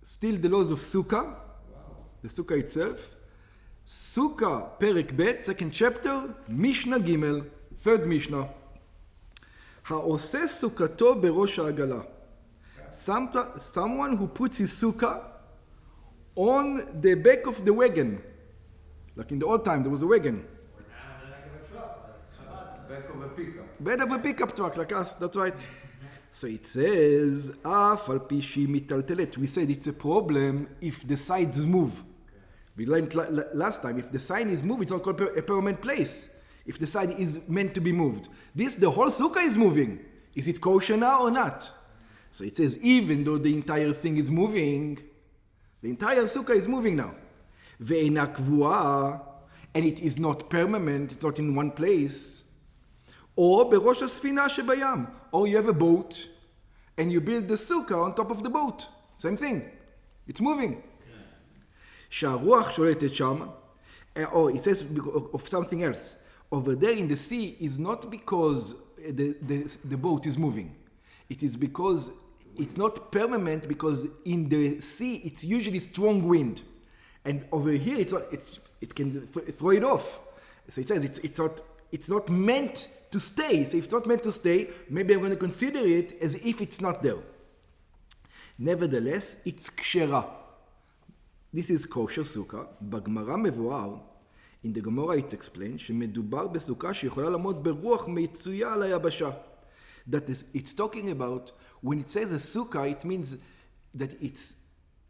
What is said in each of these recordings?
still the laws of Sukkah, the Sukkah itself. Sukkah, Perek Bet, second chapter, Mishnah Gimel, third Mishnah. העושה סוכתו בראש העגלה. Someone who puts his sukkah on the back of the wagon. Like in the old time, there was a wagon. Or now on the back of a truck, like Chabad. Back of a pickup. Back of a pickup truck, like us, that's right. So it says, אף על פי שהיא מיטלטלת. We said it's a problem if the sides move. We learned last time, if the sign is moved, it's not called a permanent place. If the sign is meant to be moved. The whole sukkah is moving. Is it kosher now or not? So it says, even though the entire thing is moving, the entire sukkah is moving now. ואינה קבועה, and it is not permanent, it's not in one place. Or בראש הספינה שבים. Or you have a boat, and you build the sukkah on top of the boat. Same thing. It's moving. שהרוח שולטת שם, or it says of something else. Over there in the sea is not because the boat is moving. It is because it's not permanent, because in the sea it's usually strong wind. And over here it can throw it off. So it says it's not meant to stay. So if it's not meant to stay, maybe I'm going to consider it as if it's not there. Nevertheless, it's kshera. This is kosher sukkah. בגמרא מבואר, in the Gemara it's explained, שמדובר בסוכה שיכולה לעמוד ברוח מצויה על היבשה. That is, it's talking about, when it says a sukkah, it means that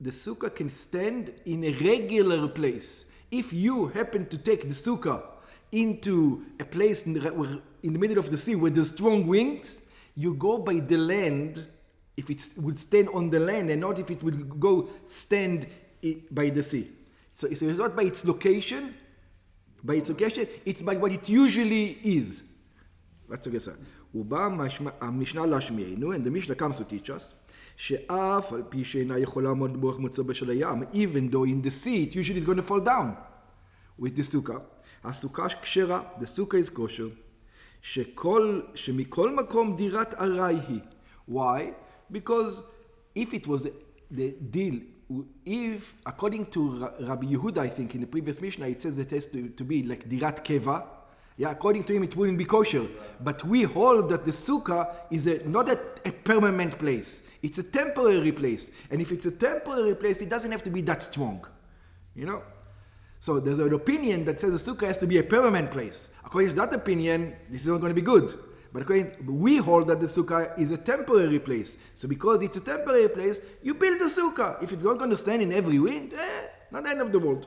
the sukkah can stand in a regular place. If you happen to take the sukkah into a place in the middle of the sea where there's strong winds, you go by the land, if it would stand on the land, and not if it would go stand by the sea. So it's not by its location, it's by what it usually is. That's what I said. ובא המשנה להשמיענו, and the Mishnah comes to teach us, שאף על פי שאינה יכולה לעמוד ברוח מצובה של הים, even though in the sea it usually is going to fall down with the sukkah. הסוכה כשרה, the sukkah is kosher, שמכל מקום דירת ארעי היא. Why? Because if it was the deal, if according to Rabbi Yehuda, I think in the previous Mishnah, it says it has to be like dirat keva. Yeah, according to him, it wouldn't be kosher. But we hold that the sukkah is not a permanent place. It's a temporary place. And if it's a temporary place, it doesn't have to be that strong. You know? So there's an opinion that says the sukkah has to be a permanent place. According to that opinion, this is not going to be good. But we hold that the sukkah is a temporary place. So because it's a temporary place, you build the sukkah. If it's not going to stand in every wind, not the end of the world.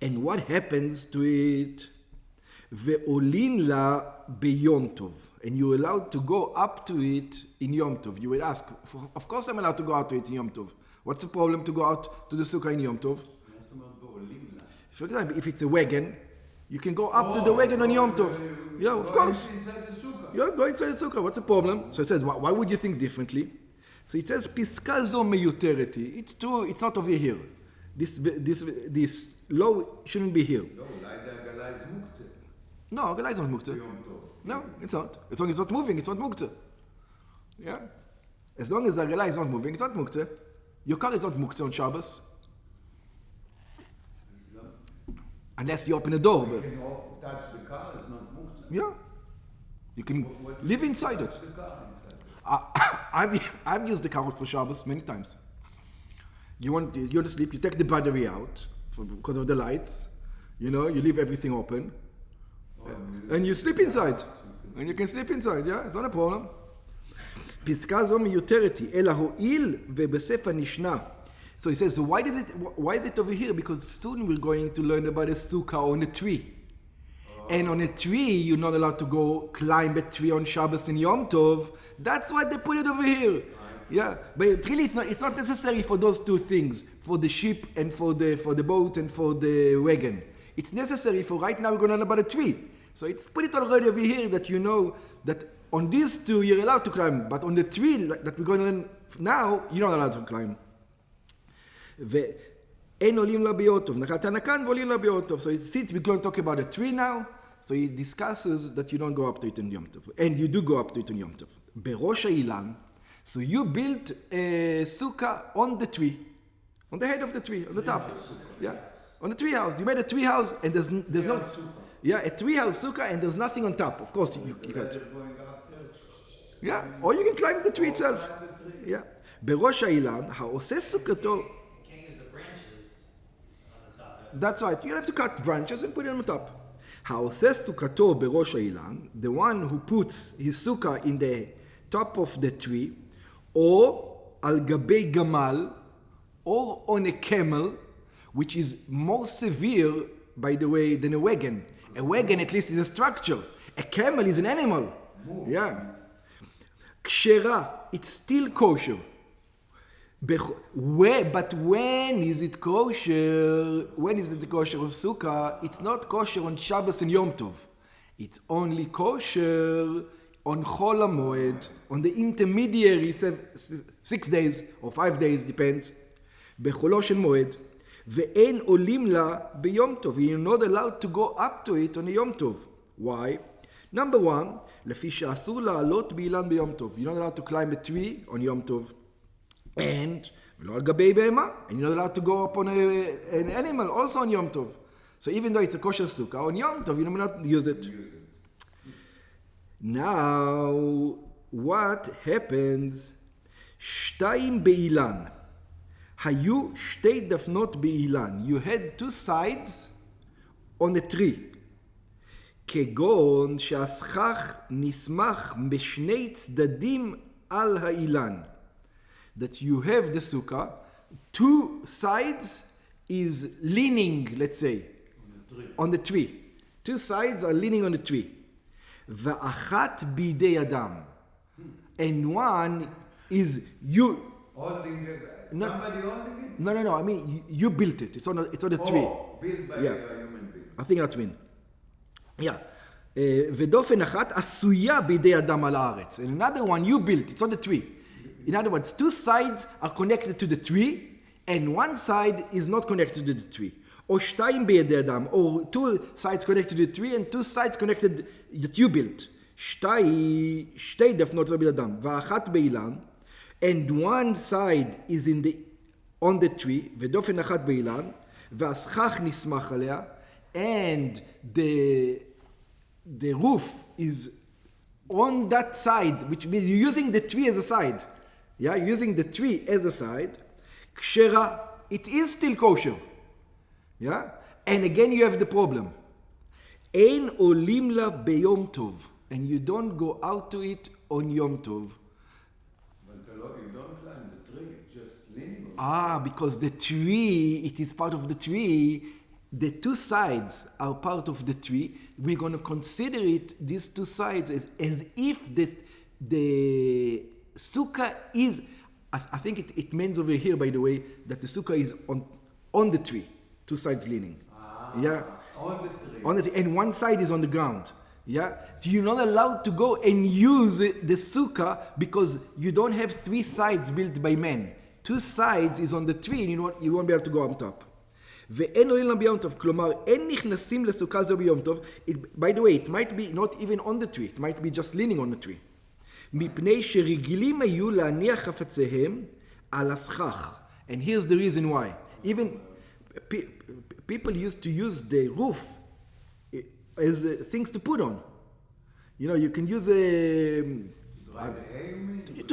And what happens to it? Ve'olin la beyom tov. And you're allowed to go up to it in Yom Tov. You will ask, of course I'm allowed to go out to it in Yom Tov. What's the problem to go out to the sukkah in Yom Tov? For example, if it's a wagon, you can go up to the wagon on Yom Tov. Yeah, of course. Yeah, go inside the sukkah. What's the problem? So it says, why would you think differently? So it says, Piska zo meyutereti. It's true, it's not over here. This law shouldn't be here. No, agala is not muktzeh. No, it's not. As long as it's not moving, it's not muktzeh. Yeah? As long as the agala is not moving, it's not muktzeh. Your car is not muktzeh on Shabbos. Unless you open a door. You can touch the car, it's not muktzeh. Yeah. You can live inside it. I've used the car for Shabbos many times. You want to sleep, you take the battery out because of the lights. You know, you leave everything open. And you sleep inside. And you can sleep inside, yeah? It's not a problem. פסקה זו מיותרת היא, אלא הועיל ובספר נשנה. So he says, so why is it over here? Because soon we're going to learn about a sukkah on a tree. And on a tree, you're not allowed to go climb a tree on Shabbos and Yom Tov. That's why they put it over here. Yeah, but really it's not necessary for those two things, for the ship and for the boat and for the wagon. It's necessary for right now we're going to learn about a tree. So it's put it already over here that you know that on these two you're allowed to climb, but on the tree that we're going to learn now, you're not allowed to climb. ואין עולים לה ביוטוב, נקטנה כאן ועולים לה ביוטוב. So since we're going to talk about a tree now, so he discusses that you don't go up to it in Yom Tov. And you do go up to it in Yom Tov. בראש האילן, So you built a sukkah on the tree, on the head of the tree, on the top. Yeah, on the tree house. You made a tree house and there's no, yeah, a tree house sukkah and there's nothing on top. Of course, you can't. Yeah, or you can climb the tree itself. Yeah. בראש האילן, העושה סוכתו. You can't use the branches on the top. That's right. You have to cut branches and put it on top. העושה סוכתו בראש האילן, the one who puts his sukkah in the top of the tree, or על גבי גמל, or on a camel, which is more severe, by the way, than a wagon. A wagon at least is a structure. A camel is an animal. Yeah. כשרה, it's still kosher. But when is it kosher? When is it kosher of sukkah? It's not kosher on Shabbos and Yom Tov. It's only kosher on Chol Moed, on the intermediary 6 days or 5 days, depends. בחולו של מועד, ואין עולים לה ביום טוב. You're not allowed to go up to it on a יום טוב. Why? Number one, לפי שאסור לעלות באילן ביום טוב. You're not allowed to climb a tree on יום טוב. And ולא על גבי בהמה. And you're not allowed to go upon an animal also on יום טוב. So even though it's a kosher sukkah, on יום טוב, you're not allowed to use it. Now, what happens? שתיים באילן. היו שתי דפנות באילן. You had 2 sides on a tree. כגון שהסכך נסמך בשני צדדים על האילן. That you have the sukkah, 2 sides is leaning, let's say, on the tree. 2 sides are leaning on the tree. ואחת בידי אדם. And one is you. Holding it. Somebody holding it? No. I mean, you built it. It's on the tree. Built by Yeah. a human being. I think that's mean. Yeah. ודופן אחת עשויה בידי אדם על הארץ. And another one you built. It's on the tree. In other words, 2 sides are connected to the tree, and 1 side is not connected to the tree. או שתיים בידי אדם, or 2 sides connected to the tree, and 2 sides connected that you built. שתי דפנות בידי אדם, ואחת באילן, and 1 side is on the tree, ודופן אחת באילן, והסכך נסמך עליה, and the roof is on that side, which means you're using the tree as a side. Yeah, using the tree as a side. כשרה, it is still kosher. Yeah? And again you have the problem. אין עולים לה ביום טוב. And you don't go out to it on יום טוב. But you don't climb the tree, just leaning on Because the tree, it is part of the tree. The 2 sides are part of the tree. We're going to consider it, these 2 sides, as if the sukkah is, I think it means over here, by the way, that the sukkah is on the tree, 2 sides leaning. Yeah. on the tree. On the tree, and 1 side is on the ground. Yeah. So you're not allowed to go and use the sukkah because you don't have 3 sides built by men. 2 sides is on the tree, and you won't be able to go on top. ואין עולים לה ביום טוב, כלומר אין נכנסים לסוכה זו ביום טוב. By the way, it might be not even on the tree, it might be just leaning on the tree. מפני שרגילים היו להניח חפציהם על הסכך. And here's the reason why. Even people used to use the roof as things to put on. You know, you can use to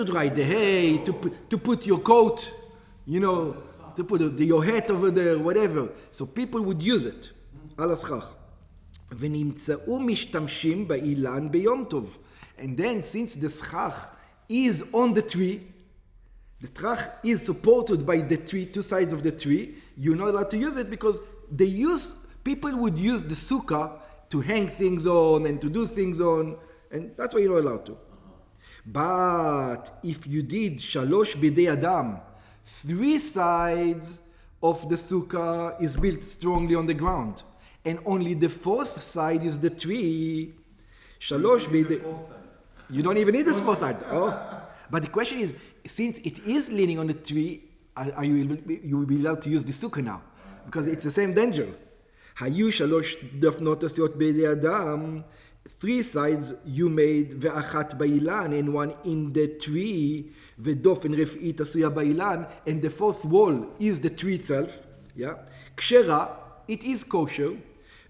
dry the hay, to put your coat, you know, to put your hat over there, whatever. So people would use it. על הסכך. ונמצאו משתמשים באילן ביום טוב. And then, since the schach is on the tree, the trach is supported by the tree, 2 sides of the tree, you're not allowed to use it because people would use the sukkah to hang things on and to do things on, and that's why you're not allowed to. But if you did shalosh bidei adam, 3 sides of the sukkah is built strongly on the ground, and only the 4th side is the tree. Shalosh bidei. You don't even need the 4th side. Oh, but the question is, since it is leaning on the tree, you will be allowed to use the sukkah now, because it's the same danger. היו 3 דפנות עשויות בידי אדם, 3 sides you made, ואחת באילן, and one in the tree, ודופן רביעית עשויה באילן, and the fourth wall is the tree itself, yeah? כשרה, it is kosher,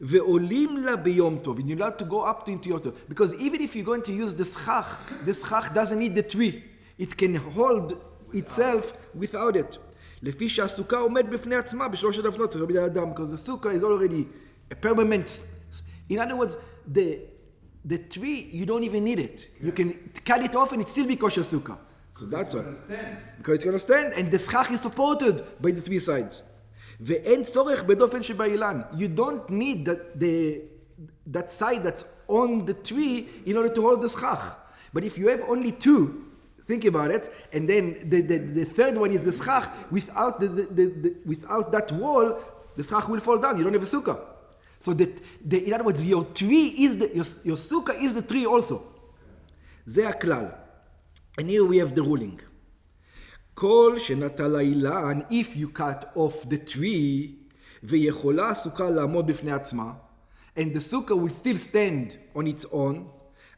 ועולים לה ביום טוב, and you're allowed to go up to into Yom Tov, because even if you're going to use the schach doesn't need the tree, it can hold itself without it. לפי שהסוכה עומד בפני עצמה בשלושת דפנות, זה רבי אדם, because the sukkah is already a permanent. In other words, the tree, you don't even need it. You can cut it off and it still be kosher sukkah. So that's why. Because it's going to stand, and the schach is supported by the 3 sides. ואין צורך בדופן שבאילן. You don't need that side that's on the tree in order to hold the schach. But if you have only 2, think about it, and then the third one is the schach, without without that wall, the schach will fall down. You don't have a sukkah. So in other words, your tree is your sukkah is the tree also. זה הכלל. And here we have the ruling. כל שנטל האילן, if you cut off the tree, ויכולה הסוכה לעמוד בפני עצמה, and the sukkah will still stand on its own,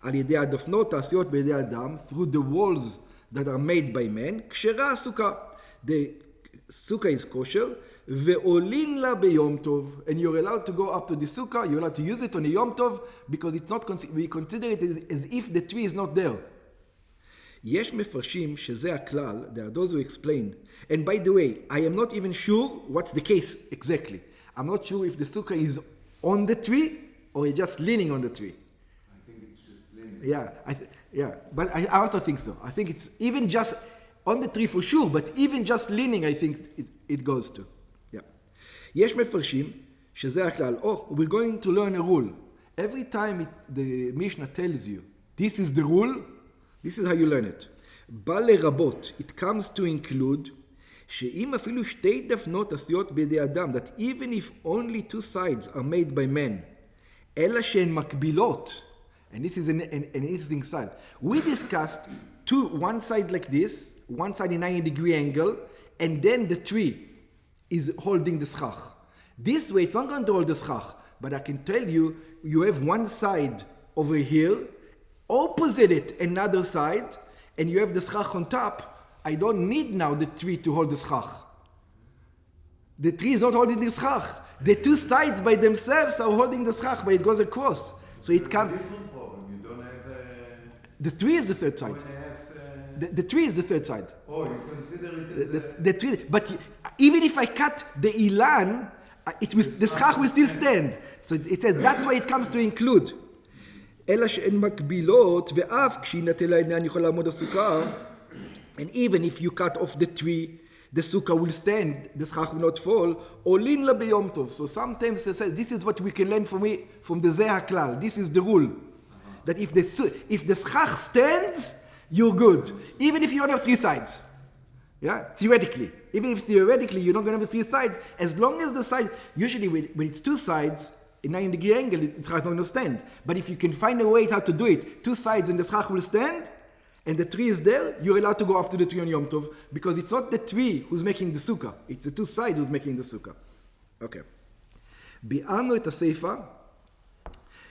על ידי הדפנות העשויות בידי אדם, through the walls that are made by men, כשרה הסוכה. The sukkah is kosher, ועולים לה ביום טוב, and you're allowed to go up to the sukkah, you're allowed to use it on a yom tov, because it's not, we consider it as if the tree is not there. יש מפרשים שזה הכלל, there are those who explain, and by the way, I am not even sure what's the case exactly. I'm not sure if the sukkah is on the tree, or it's just leaning on the tree. I think it's just leaning. Yeah, but I also think so. I think it's even just on the tree for sure, but even just leaning, I think it goes to. Yeah. יש מפרשים שזה הכלל. Oh, we're going to learn a rule. Every time the Mishnah tells you, this is the rule, this is how you learn it. בא לרבות, it comes to include, שאם אפילו 2 דפנות עשויות בידי אדם, that even if only 2 sides are made by men, אלא שהן מקבילות, and this is an interesting side. We discussed one side like this, one side in 90-degree angle, and then the tree is holding the schach. This way, it's not going to hold the schach, but I can tell you, you have one side over here, opposite it another side, and you have the schach on top. I don't need now the tree to hold the schach. The tree is not holding the schach. The 2 sides by themselves are holding the schach, but it goes across. So it comes. Different problem. You don't have. The tree is the third side. The tree is the third side. Oh, you consider it as the tree. But even if I cut the ilan, the schach will still stand. So it says that's why it comes to include. אלא שהן מקבילות, ואף כשהינטל העניין יכול לעמוד הסוכה, and even if you cut off the tree, the sukkah will stand, the schach will not fall, עולין לה ביום טוב. So sometimes they say, this is what we can learn from the זה הכלל. This is the rule. That if the schach stands, you're good. Even if you don't have 3 sides. Yeah, theoretically. Even if theoretically you're not going to have 3 sides, as long as the side, usually when it's 2 sides, a 90-degree angle, it's not going to stand. But if you can find a way how to do it, 2 sides and the schach will stand, and the tree is there, you're allowed to go up to the tree on Yom Tov, because it's not the tree who's making the sukkah, it's the 2 sides who's making the sukkah. Okay. ביארנו את הסיפה,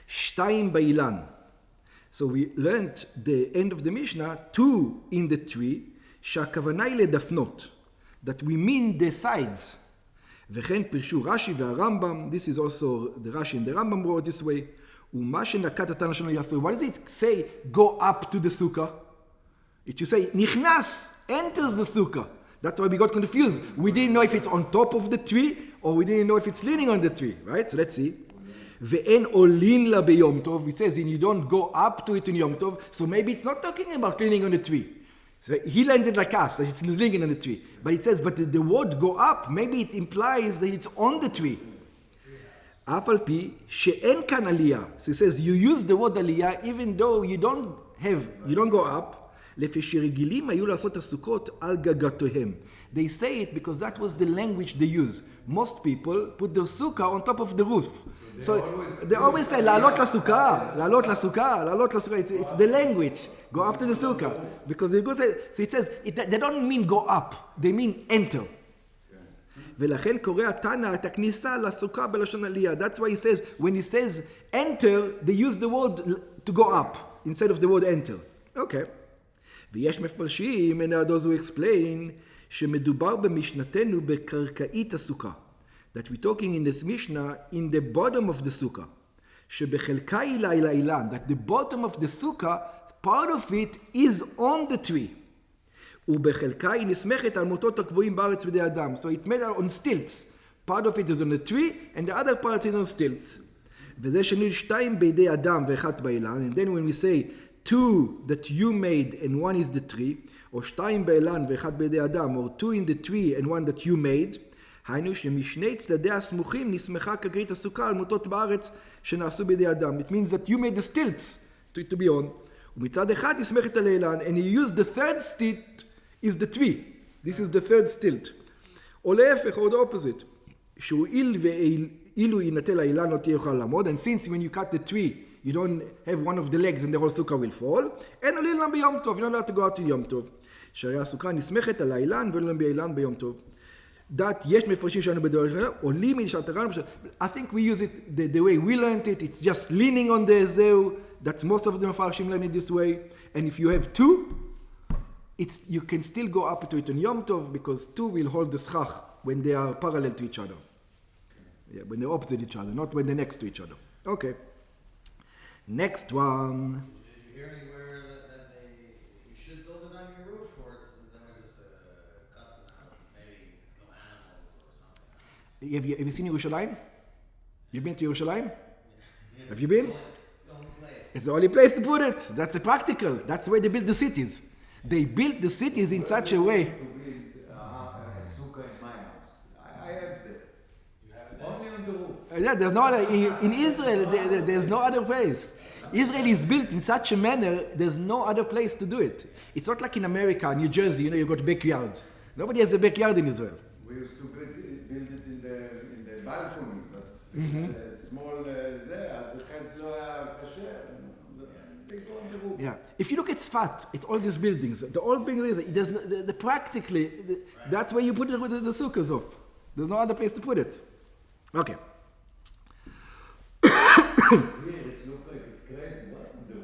2 באילן. So we learned the end of the Mishnah, 2 in the tree, שהכוונה היא לדפנות, that we mean the sides. וכן פירשו רש"י והרמב"ם, this is also the Rashi and the Rambam wrote this way, ומה שנקט התנא שלנו יעשו. What does it say, go up to the sukkah? It should say, נכנס, enters the sukkah. That's why we got confused. We didn't know if it's on top of the tree, or we didn't know if it's leaning on the tree, right? So let's see. ואין עולין לה ביום טוב, it says, and you don't go up to it in Yom Tov, so maybe it's not talking about leaning on the tree. So he landed like us, that it's leaning on the tree. But it says, but the word go up, maybe it implies that it's on the tree. אף על פי שאין כאן עלייה. So it says, you use the word עלייה, even though you don't go up, לפי שרגילים היו לעשות הסוכות על גגותיהם. They say it because that was the language they use. Most people put their sukkah on top of the roof. So they always say, לעלות לסוכה, לעלות לסוכה, לעלות לסוכה. It's the language. Go up to the sukkah. Because so it says, they don't mean go up. They mean enter. ולכן קורא התנא את הכניסה לסוכה בלשון עלייה. That's why he says, when he says enter, they use the word to go up, instead of the word enter. Okay. ויש מפרשים, and those who explain, שמדובר במשנתנו בקרקעית הסוכה. That we're talking in this Mishnah in the bottom of the sukkah. שבחלקה אילה אילה אילן. That the bottom of the sukkah, part of it is on the tree. ובחלקה היא נסמכת על מוטות הקבועים בארץ בידי אדם. So it made on stilts. Part of it is on the tree, and the other part is on stilts. וזה שניל שתיים בידי אדם ואחת באילן. And then when we say two that you made and one is the tree, או שתיים באילן ואחת בידי אדם, or two in the tree and one that you made, היינו שמשני צדדי הסמוכים נסמכה קרקעית הסוכה על מוטות בארץ שנעשו בידי אדם. It means that you made the stilts to be on. ומצד אחד נסמכת על האילן, and he used the third stilt is the tree. This is the third stilt. או להפך, or the opposite. שהוא אילו ינטל האילן לא תהיה יכול לעמוד, and since when you cut the tree, you don't have one of the legs and the whole sukkah will fall, אין על אילן ביום טוב, you don't have to go out to יום טוב. שהרי הסוכה נסמכת על האילן ולא באילן ביום טוב. that יש מפרשים שלנו בדרך כלל, עולים משעת הרעיון, I think we use it the way we learned it, it's just leaning on the זהו, that's most of the מפרשים learn it this way, and if you have two, you can still go up to it on Yom Tov, because two will hold the schach when they are parallel to each other. Yeah, when they're opposite each other, not when they're next to each other. Okay. Next one. Did you hear anywhere that you should build it on your roof, or that was just a custom out of maybe no animals or something? Have you seen Yerushalayim? You've been to Yerushalayim? Yeah. Have you been? It's the only place. It's the only place to put it. That's a practical. That's the way they built the cities. They built the cities in such a way. To build a sukkah in my house. I have that. You have it Only on the roof. Yeah, there's no other, in Israel, there's no other place. Israel is built in such a manner, there's no other place to do it. It's not like in America, New Jersey, you've got a backyard. Nobody has a backyard in Israel. We used to build it in the balcony, but it's a small there, אז אחד לא היה כשר. They go on the roof. Yeah. If you look at Sfat, at all these buildings, the old buildings, practically, that's where you put it with the sukkahs up. There's no other place to put it. Okay. Here it looks like it's crazy. What? On the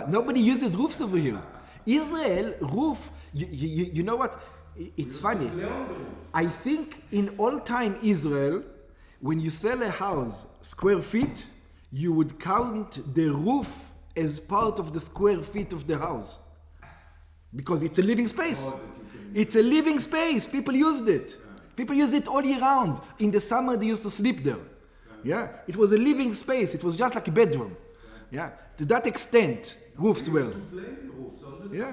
roof? Nobody uses roofs over here. Israel, roof, you know what? It's funny. I think in all time Israel, when you sell a house square feet, you would count the roof as part of the square feet of the house. Because it's a living space. It's a living space. People used it. People use it all year round. In the summer, they used to sleep there. Yeah, it was a living space. It was just like a bedroom. Yeah, to that extent, roofs were. To play the roofs all the time. Yeah.